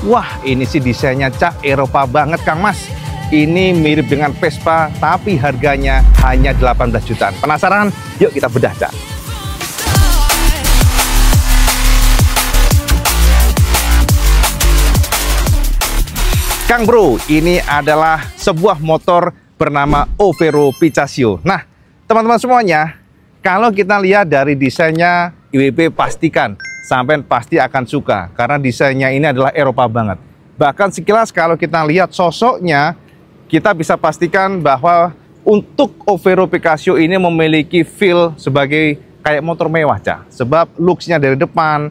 Wah, ini sih desainnya Cak Eropa banget Kang Mas. Ini mirip dengan Vespa, tapi harganya hanya 18 jutaan. Penasaran? Yuk kita bedah Cak. Kang Bro, ini adalah sebuah motor bernama Overo Picaggio. Nah, teman-teman semuanya, kalau kita lihat dari desainnya, IWB pastikan sampai pasti akan suka karena desainnya ini adalah Eropa banget. Bahkan sekilas kalau kita lihat sosoknya, kita bisa pastikan bahwa untuk Overo Picaggio ini memiliki feel sebagai kayak motor mewah Cak. Sebab looks-nya dari depan,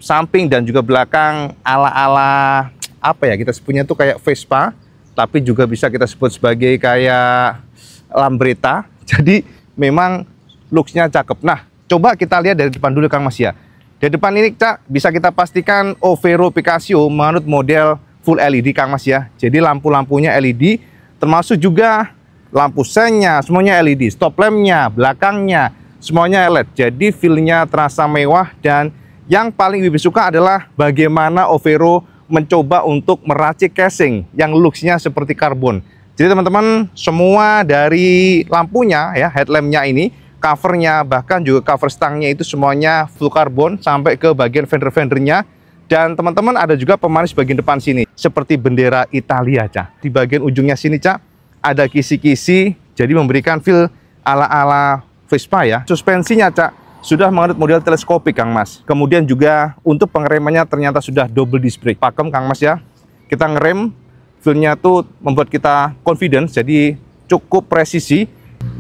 samping dan juga belakang ala-ala apa ya, kita sebutnya tuh kayak Vespa, tapi juga bisa kita sebut sebagai kayak Lambretta. Jadi memang looks-nya cakep. Nah, coba kita lihat dari depan dulu Kang Mas ya. Dari depan ini Cak, bisa kita pastikan Overo Picaggio menurut model full LED Kang Mas ya. Jadi lampu-lampunya LED, termasuk juga lampu sennya, semuanya LED. Stop lampnya, belakangnya, semuanya LED. Jadi feel-nya terasa mewah, dan yang paling lebih suka adalah bagaimana Overo mencoba untuk meracik casing yang looks-nya seperti karbon. Jadi teman-teman, semua dari lampunya ya, headlampnya ini, covernya, bahkan juga cover stangnya itu semuanya full karbon sampai ke bagian fender-fendernya. Dan teman-teman ada juga pemanis bagian depan sini seperti bendera Italia Cak. Di bagian ujungnya sini Cak ada kisi-kisi, jadi memberikan feel ala-ala Vespa ya. Suspensinya Cak sudah menganut model teleskopik Kang Mas. Kemudian juga untuk pengeremannya ternyata sudah double disc brake. Pakem Kang Mas ya. Kita ngerem, feel-nya tuh membuat kita confidence, jadi cukup presisi.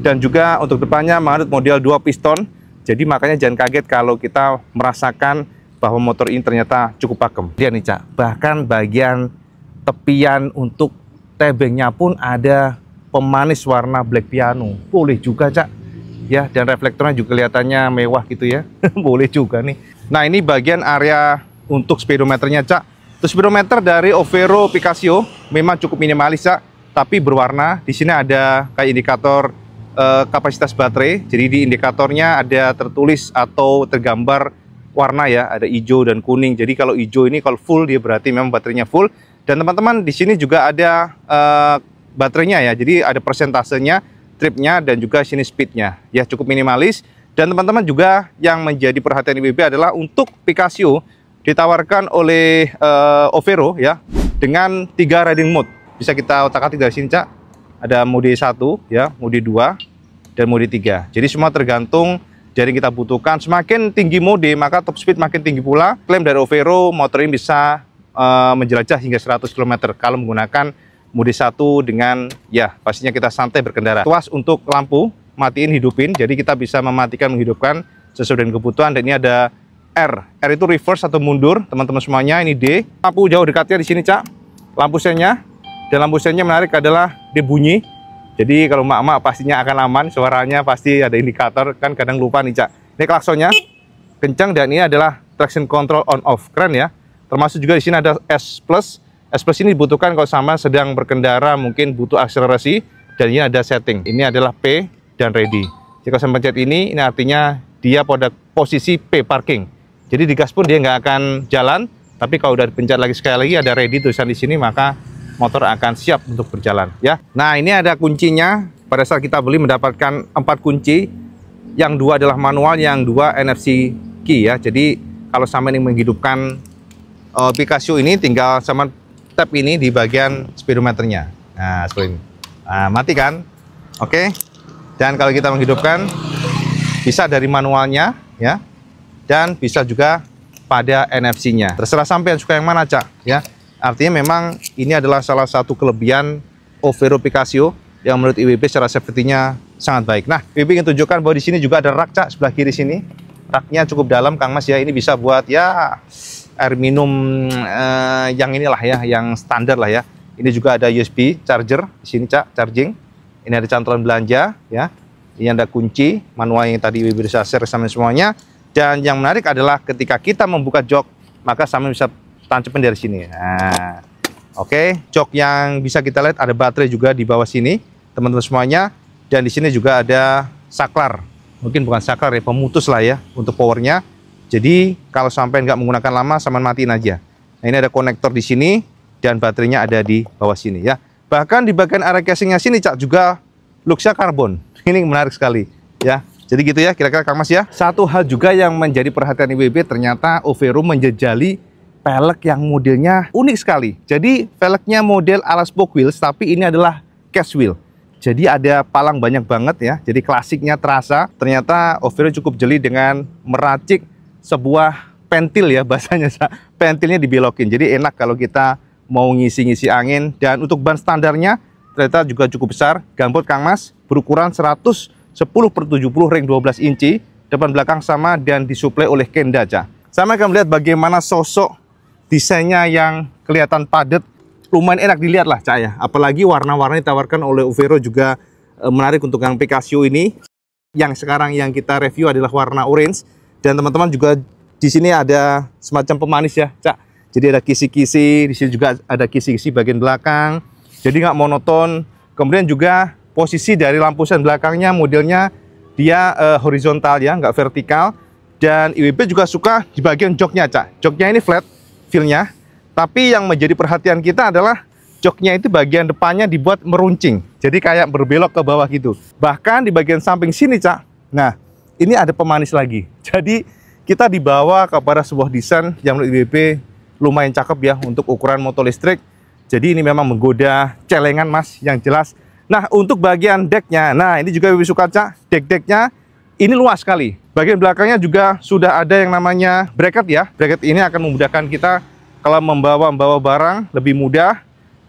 Dan juga untuk depannya menganut model 2 piston. Jadi makanya jangan kaget kalau kita merasakan bahwa motor ini ternyata cukup pakem. Lihat nih Cak, bahkan bagian tepian untuk tebengnya pun ada pemanis warna black piano. Boleh juga Cak. Ya, dan reflektornya juga kelihatannya mewah gitu ya. Boleh juga nih. Nah, ini bagian area untuk speedometernya Cak. Untuk speedometer dari Overo Picaggio memang cukup minimalis Cak, tapi berwarna. Di sini ada kayak indikator kapasitas baterai. Jadi di indikatornya ada tertulis atau tergambar warna ya, ada hijau dan kuning. Jadi kalau hijau ini kalau full, dia berarti memang baterainya full. Dan teman-teman di sini juga ada baterainya ya. Jadi ada persentasenya, tripnya, dan juga sini speednya. Ya cukup minimalis. Dan teman-teman juga yang menjadi perhatian IWB adalah untuk Picaggio ditawarkan oleh Overo ya dengan 3 riding mode. Bisa kita otak-atik dari sini Cak. Ada mode 1 ya, mode 2 dan mode 3. Jadi semua tergantung dari yang kita butuhkan. Semakin tinggi mode maka top speed makin tinggi pula. Klaim dari Overo, motor ini bisa menjelajah hingga 100 km kalau menggunakan mode 1 dengan ya pastinya kita santai berkendara. Tuas untuk lampu, matiin hidupin. Jadi kita bisa mematikan menghidupkan sesuai dengan kebutuhan. Dan ini ada R. R itu reverse atau mundur, teman-teman semuanya. Ini D. Lampu jauh dekatnya di sini Cak. Lampu sennya. Dan lampu sennya menarik adalah dia bunyi. Jadi kalau mak-mak pastinya akan aman, suaranya pasti ada indikator, kan kadang lupa nih Cak. Ini klaksonnya kencang, dan ini adalah traction control on off. Keren ya. Termasuk juga di sini ada S+. S+ ini dibutuhkan kalau sama sedang berkendara, mungkin butuh akselerasi, dan ini ada setting. Ini adalah P dan ready. Jika saya pencet ini artinya dia pada posisi P parking. Jadi digas pun dia nggak akan jalan, tapi kalau udah dipencet lagi sekali lagi ada ready tulisan di sini, maka motor akan siap untuk berjalan ya. Nah, ini ada kuncinya. Pada saat kita beli mendapatkan 4 kunci, yang 2 adalah manual, yang 2 NFC key ya. Jadi kalau sama ini menghidupkan Picaggio ini, tinggal sama tap ini di bagian speedometernya. Nah, seperti ini. Nah, mati kan? Oke. Dan kalau kita menghidupkan, bisa dari manualnya ya, dan bisa juga pada NFC-nya. Terserah sampai yang suka yang mana Cak ya. Artinya memang ini adalah salah satu kelebihan Overo Picaggio yang menurut IWB secara safety-nya sangat baik. Nah, IWB ingin tunjukkan bahwa di sini juga ada rak Cak, sebelah kiri sini. Raknya cukup dalam Kang Mas ya. Ini bisa buat ya air minum yang inilah ya, yang standar lah ya. Ini juga ada USB charger di sini Cak, charging. Ini ada cantolan belanja ya. Ini ada kunci manual yang tadi IWB bisa share sama semuanya. Dan yang menarik adalah ketika kita membuka jok, maka sama bisa tancapin dari sini. Nah, oke, jok yang bisa kita lihat ada baterai juga di bawah sini, teman-teman semuanya. Dan di sini juga ada saklar, mungkin bukan saklar ya, pemutus lah ya untuk powernya. Jadi kalau sampai nggak menggunakan lama, sama matiin aja. Nah, Nah, ini ada konektor di sini dan baterainya ada di bawah sini ya. Bahkan di bagian area casingnya sini Cak juga Luxia karbon. Ini menarik sekali ya. Jadi gitu ya kira-kira Kang Mas ya. Satu hal juga yang menjadi perhatian IWB, ternyata Overo menjejali velg yang modelnya unik sekali. Jadi velgnya model ala spoke wheels, tapi ini adalah cast wheel. Jadi ada palang banyak banget ya. Jadi klasiknya terasa. Ternyata Overo cukup jeli dengan meracik sebuah pentil ya bahasanya. Pentilnya dibelokin. Jadi enak kalau kita mau ngisi-ngisi angin. Dan untuk ban standarnya ternyata juga cukup besar. Gambot Kang Mas berukuran 110/70 ring 12 inci. Depan belakang sama dan disuplai oleh Kenda Cak. Sama akan melihat bagaimana sosok desainnya yang kelihatan padat, lumayan enak dilihat lah Cak ya. Apalagi warna-warna ditawarkan oleh Overo juga menarik untuk yang Picasso ini. Yang sekarang yang kita review adalah warna orange. Dan teman-teman juga di sini ada semacam pemanis ya Cak. Jadi ada kisi-kisi, di sini juga ada kisi-kisi bagian belakang. Jadi nggak monoton. Kemudian juga posisi dari lampu sen belakangnya modelnya dia horizontal ya, nggak vertikal. Dan IWB juga suka di bagian joknya Cak. Joknya ini flat feel-nya, tapi yang menjadi perhatian kita adalah joknya itu bagian depannya dibuat meruncing, jadi kayak berbelok ke bawah gitu. Bahkan di bagian samping sini Cak, nah ini ada pemanis lagi. Jadi kita dibawa kepada sebuah desain yang menurut IWB lumayan cakep ya untuk ukuran motor listrik. Jadi ini memang menggoda celengan Mas yang jelas. Nah untuk bagian decknya, nah ini juga IWB suka Cak, deck-decknya ini luas sekali. Bagian belakangnya juga sudah ada yang namanya bracket ya. Bracket ini akan memudahkan kita kalau membawa barang lebih mudah.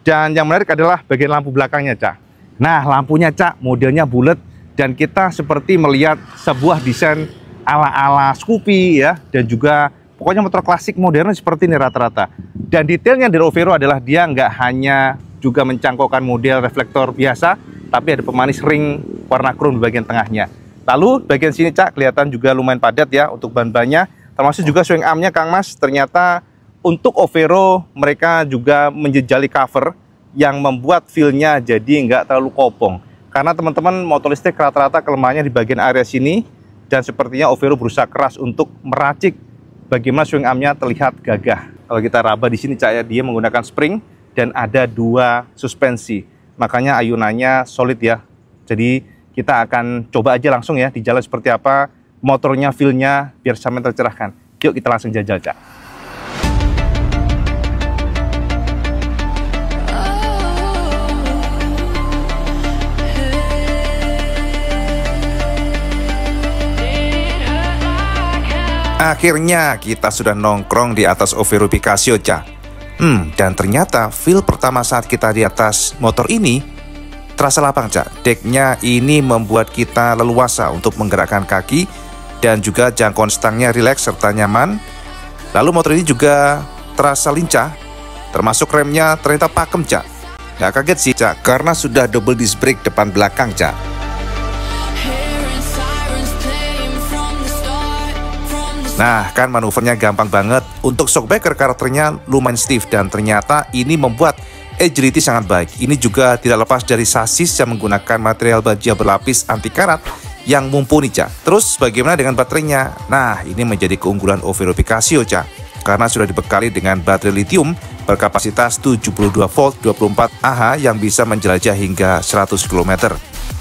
Dan yang menarik adalah bagian lampu belakangnya Cak. Nah lampunya Cak modelnya bulat. Dan kita seperti melihat sebuah desain ala-ala Scoopy ya. Dan juga pokoknya motor klasik modern seperti ini rata-rata. Dan detailnya dari Overo adalah dia nggak hanya juga mencangkokkan model reflektor biasa, tapi ada pemanis ring warna chrome di bagian tengahnya. Lalu bagian sini Cak kelihatan juga lumayan padat ya untuk ban-bannya, termasuk juga swing armnya Kang Mas. Ternyata untuk Overo mereka juga menjejali cover yang membuat feel-nya jadi nggak terlalu kopong. Karena teman-teman motor listrik rata-rata kelemahannya di bagian area sini, dan sepertinya Overo berusaha keras untuk meracik bagaimana swing armnya terlihat gagah. Kalau kita raba di sini Cak ya, dia menggunakan spring dan ada 2 suspensi, makanya ayunannya solid ya. Jadi kita akan coba aja langsung ya di jalan seperti apa motornya, feel-nya biar sama tercerahkan. Yuk kita langsung jajal Cak. Akhirnya kita sudah nongkrong di atas Overo Picasso Cak. Dan ternyata feel pertama saat kita di atas motor ini terasa lapang Cak. Decknya ini membuat kita leluasa untuk menggerakkan kaki dan juga jangkauan stangnya rileks serta nyaman. Lalu motor ini juga terasa lincah, termasuk remnya ternyata pakem Cak. Nggak kaget sih Cak, karena sudah double disc brake depan belakang Cak. Nah kan manuvernya gampang banget. Untuk shockbreaker karakternya lumayan stiff dan ternyata ini membuat agility sangat baik. Ini juga tidak lepas dari sasis yang menggunakan material baja berlapis anti karat yang mumpuni Cak. Terus bagaimana dengan baterainya? Nah ini menjadi keunggulan Overo Picasso Cak, karena sudah dibekali dengan baterai lithium berkapasitas 72 volt 24 Ah yang bisa menjelajah hingga 100 km.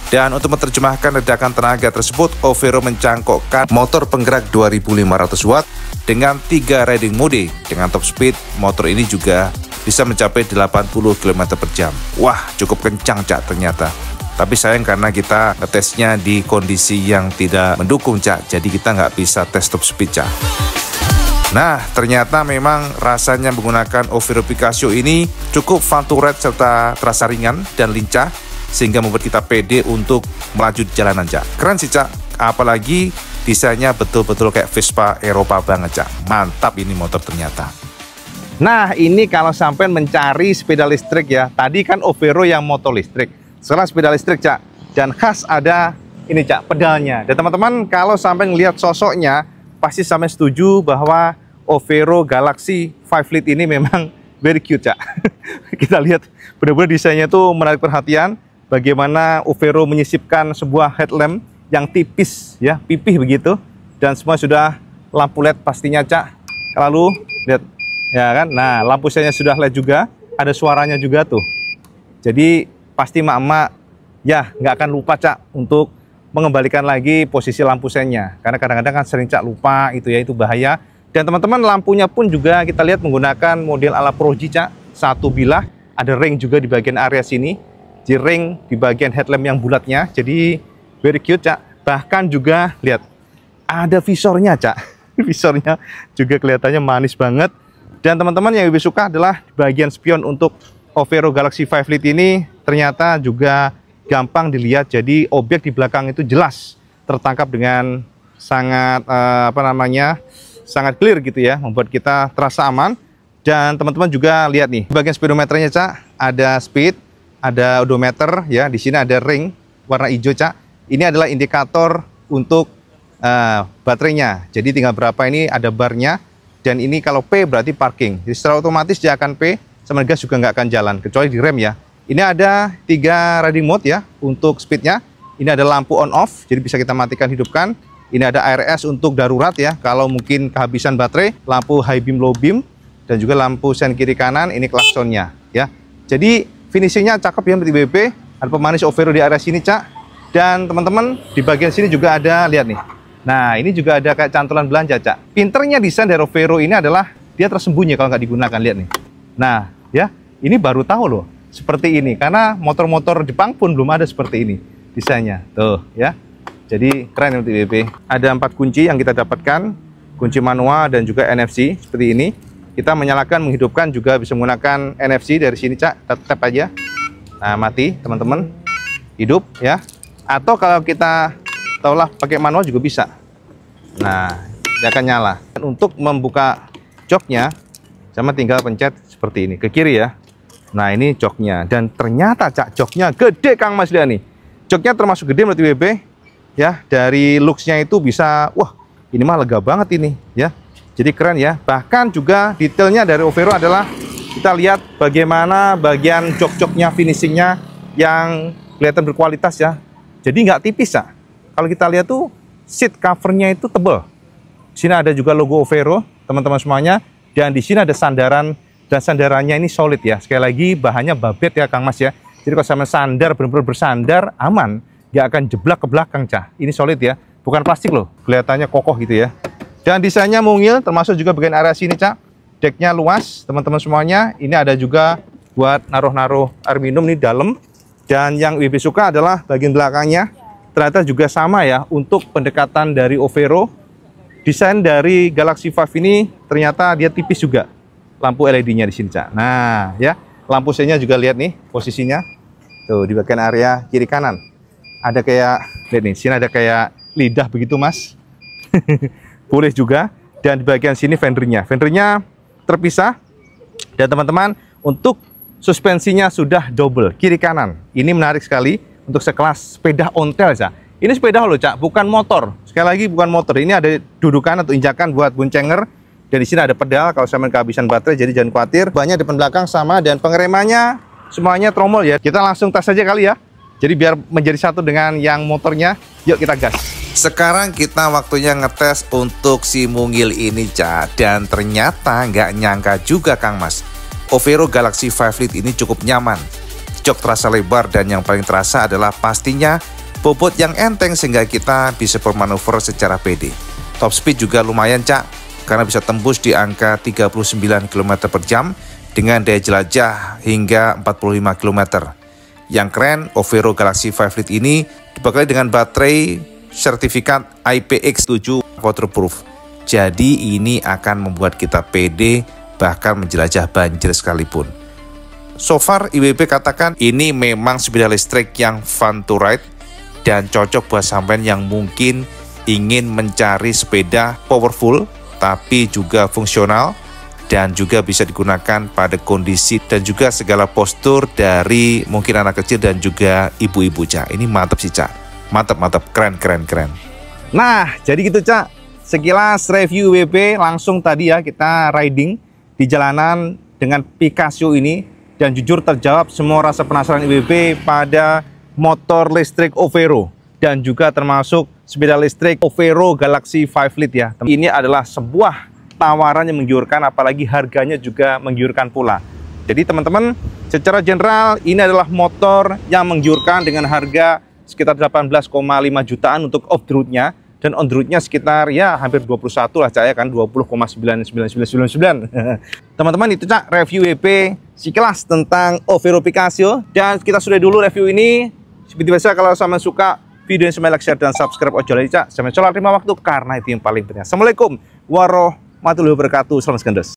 Dan untuk menerjemahkan ledakan tenaga tersebut, Overo mencangkokkan motor penggerak 2500 watt dengan 3 riding mode. Dengan top speed, motor ini juga bisa mencapai 80 km per jam. Wah, cukup kencang Cak ternyata. Tapi sayang karena kita ngetesnya di kondisi yang tidak mendukung Cak, jadi kita nggak bisa tes top speed Cak. Nah, ternyata memang rasanya menggunakan Overo Picasso ini cukup fun to ride serta terasa ringan dan lincah, sehingga membuat kita pede untuk melaju di jalanan Cak. Keren sih Cak, apalagi desainnya betul-betul kayak Vespa Eropa banget Cak. Mantap ini motor ternyata. Nah ini kalau sampai mencari sepeda listrik ya, tadi kan Overo yang motor listrik, sekarang sepeda listrik Cak. Dan khas ada ini Cak, pedalnya. Dan teman-teman kalau sampai ngelihat sosoknya pasti sampai setuju bahwa Overo Galaxy 5 Lite ini memang very cute Cak. Kita lihat benar-benar desainnya tuh menarik perhatian. Bagaimana Overo menyisipkan sebuah headlamp yang tipis ya, pipih begitu, dan semua sudah lampu LED pastinya Cak. Lalu lihat ya kan? Nah, lampu sennya sudah LED juga, ada suaranya juga tuh. Jadi pasti emak-emak ya nggak akan lupa Cak untuk mengembalikan lagi posisi lampu sennya, karena kadang-kadang kan sering Cak lupa itu ya, itu bahaya. Dan teman-teman, lampunya pun juga kita lihat menggunakan model ala Proji Cak, satu bilah, ada ring juga di bagian area sini, di ring di bagian headlamp yang bulatnya, jadi very cute Cak. Bahkan juga lihat ada visornya Cak, visornya juga kelihatannya manis banget. Dan teman-teman, yang lebih suka adalah bagian spion untuk Overo Galaxy 5 Lite ini ternyata juga gampang dilihat, jadi objek di belakang itu jelas tertangkap dengan sangat sangat clear gitu ya, membuat kita terasa aman. Dan teman-teman juga lihat nih, bagian speedometernya Cak, ada speed, ada odometer ya, di sini ada ring warna hijau Cak. Ini adalah indikator untuk baterainya. Jadi tinggal berapa ini ada barnya, dan ini kalau P berarti parking. Jadi secara otomatis dia akan P, sama gas juga nggak akan jalan kecuali di rem ya. Ini ada 3 riding mode ya untuk speednya. Ini ada lampu on off, jadi bisa kita matikan hidupkan. Ini ada ARS untuk darurat ya, kalau mungkin kehabisan baterai, lampu high beam low beam, dan juga lampu sen kiri kanan. Ini klaksonnya ya. Jadi finishingnya cakep ya IWP. Ada pemanis Overo di area sini Cak. Dan teman-teman, di bagian sini juga ada, lihat nih. Nah, ini juga ada kayak cantolan belanja Cak. Pinternya desain dari Overo ini adalah dia tersembunyi kalau nggak digunakan, lihat nih. Nah ya, ini baru tahu loh seperti ini, karena motor-motor Jepang pun belum ada seperti ini desainnya tuh ya. Jadi keren untuk IWP. Ada 4 kunci yang kita dapatkan, kunci manual dan juga NFC seperti ini. Kita menyalakan, menghidupkan juga bisa menggunakan NFC dari sini Cak. Kita tap aja. Nah, mati teman-teman, hidup ya. Atau kalau kita tahulah pakai manual juga bisa. Nah, dia akan nyala. Dan untuk membuka joknya, sama tinggal pencet seperti ini ke kiri ya. Nah, ini joknya, dan ternyata Cak, joknya gede Kang Mas, lihat nih. Joknya termasuk gede menurut IWP ya. Dari looks-nya itu bisa, wah ini mah lega banget ini ya. Jadi keren ya. Bahkan juga detailnya dari Overo adalah kita lihat bagaimana bagian jok-joknya, finishingnya yang kelihatan berkualitas ya. Jadi nggak tipis Cak. Kalau kita lihat tuh seat covernya itu tebal. Sini ada juga logo Overo teman-teman semuanya. Dan di sini ada sandaran, dan sandarannya ini solid ya. Sekali lagi bahannya babet ya Kang Mas ya. Jadi kalau sama sandar, benar-benar bersandar, aman. Nggak akan jeblak ke belakang Cak. Ini solid ya. Bukan plastik loh. Kelihatannya kokoh gitu ya. Dan desainnya mungil, termasuk juga bagian area sini Cak. Decknya luas, teman-teman semuanya. Ini ada juga buat naruh-naruh air minum nih dalam. Dan yang lebih suka adalah bagian belakangnya. Ternyata juga sama ya untuk pendekatan dari Overo. Desain dari Galaxy 5 ini ternyata dia tipis juga. Lampu LED-nya di sini Cak. Nah ya, lampu sennya juga lihat nih posisinya. Tuh di bagian area kiri kanan. Ada kayak, lihat nih, sini ada kayak lidah begitu Mas. Boleh juga. Dan di bagian sini fendernya. Fendernya terpisah. Dan teman-teman, untuk suspensinya sudah double kiri kanan. Ini menarik sekali untuk sekelas sepeda ontel Cak. Ini sepeda loh Cak, bukan motor. Sekali lagi bukan motor. Ini ada dudukan atau injakan buat boncenger. Dan di sini ada pedal kalau sampai kehabisan baterai, jadi jangan khawatir. Banyak depan belakang sama, dan pengeremannya semuanya tromol ya. Kita langsung tes aja kali ya. Jadi biar menjadi satu dengan yang motornya. Yuk kita gas. Sekarang kita waktunya ngetes untuk si mungil ini Cak. Dan ternyata nggak nyangka juga Kang Mas, Overo Galaxy 5 Lite ini cukup nyaman. Jok terasa lebar, dan yang paling terasa adalah pastinya bobot yang enteng sehingga kita bisa bermanuver secara pede. Top speed juga lumayan Cak, karena bisa tembus di angka 39 km per jam dengan daya jelajah hingga 45 km. Yang keren, Overo Galaxy 5 Lite ini dibekali dengan baterai sertifikat IPX7 waterproof. Jadi ini akan membuat kita pede bahkan menjelajah banjir sekalipun. So far IWP katakan ini memang sepeda listrik yang fun to ride dan cocok buat sampean yang mungkin ingin mencari sepeda powerful tapi juga fungsional dan juga bisa digunakan pada kondisi dan juga segala postur dari mungkin anak kecil dan juga ibu-ibu Cak. Ini mantap sih Cak. Mantap, keren. Nah, jadi gitu Cak. Sekilas review IWP langsung tadi ya, kita riding di jalanan dengan Picasso ini. Dan jujur terjawab semua rasa penasaran IWP pada motor listrik Overo. Dan juga termasuk sepeda listrik Overo Galaxy 5 Lite ya. Ini adalah sebuah tawaran yang menggiurkan, apalagi harganya juga menggiurkan pula. Jadi teman-teman, secara general ini adalah motor yang menggiurkan dengan harga sekitar 18,5 jutaan untuk off-the-roadnya, dan on-the-roadnya sekitar ya hampir 21 lah Cak ya kan, 20,99999. Teman-teman, itu Cak review WP sekilas tentang Overo Picasso, dan kita sudah dulu review ini. Seperti biasa, kalau sama suka video ini, like, share, dan subscribe. Ojo lagi Cak, sampai jumpa, terima waktu karena itu yang paling penting. Assalamualaikum warahmatullahi wabarakatuh. Salam segendos.